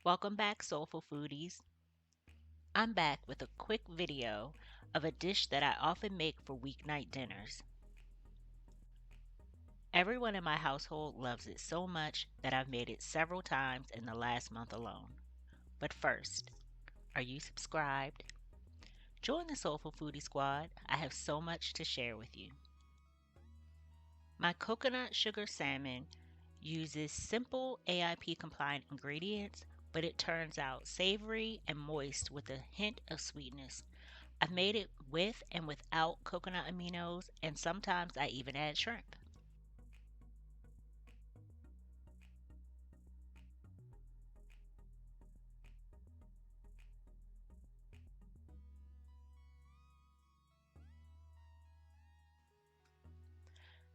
Welcome back, Soulful Foodies. I'm back with a quick video of a dish that I often make for weeknight dinners. Everyone in my household loves it so much that I've made it several times in the last month alone. But first, are you subscribed? Join the Soulful Foodie Squad. I have so much to share with you. My coconut sugar salmon uses simple AIP compliant ingredients, but it turns out savory and moist with a hint of sweetness. I've made it with and without coconut aminos, and sometimes I even add shrimp.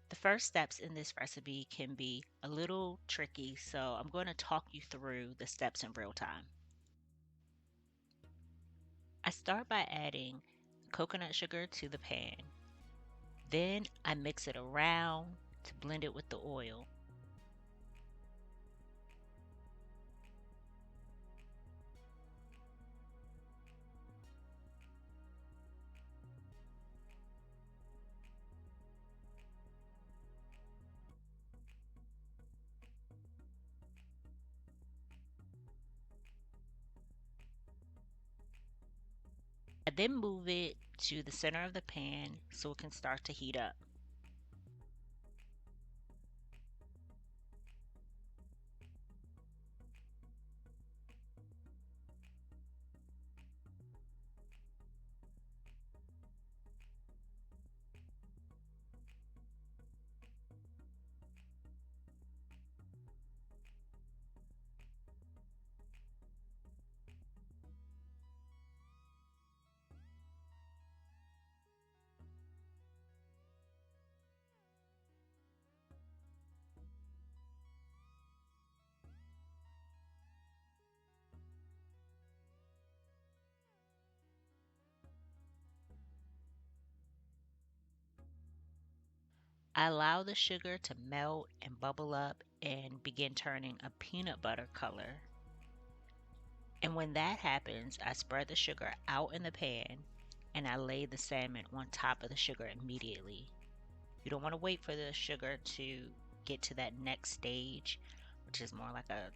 The first steps in this recipe can be a little tricky, so I'm going to talk you through the steps in real time. I start by adding coconut sugar to the pan. Then I mix it around to blend it with the oil. I then move it to the center of the pan so it can start to heat up. I allow the sugar to melt and bubble up and begin turning a peanut butter color. And when that happens, I spread the sugar out in the pan and I lay the salmon on top of the sugar immediately. You don't want to wait for the sugar to get to that next stage, which is more like a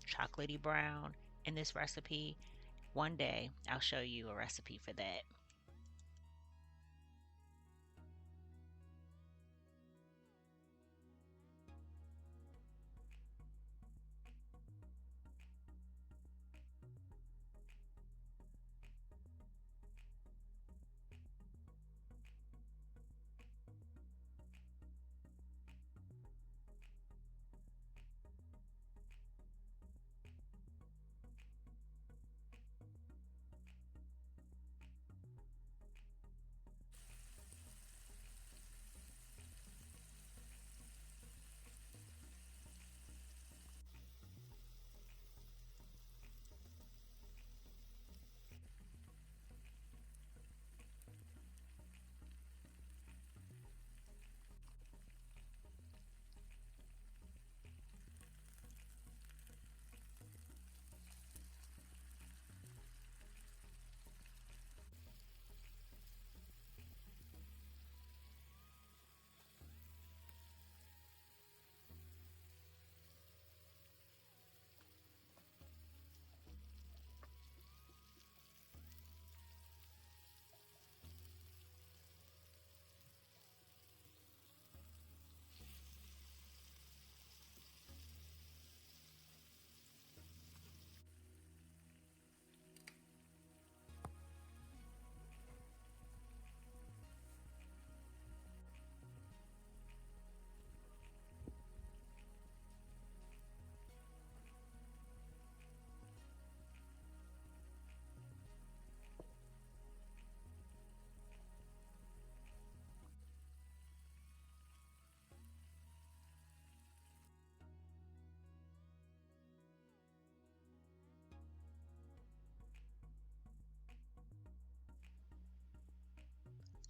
chocolatey brown in this recipe. One day I'll show you a recipe for that.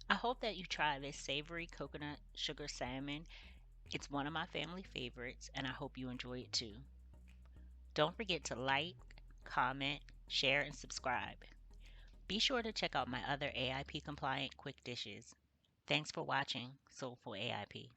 I hope that you try this savory coconut sugar salmon. It's one of my family favorites and I hope you enjoy it too. Don't forget to like, comment, share, and subscribe. Be sure to check out my other AIP compliant quick dishes. Thanks for watching Soulful AIP.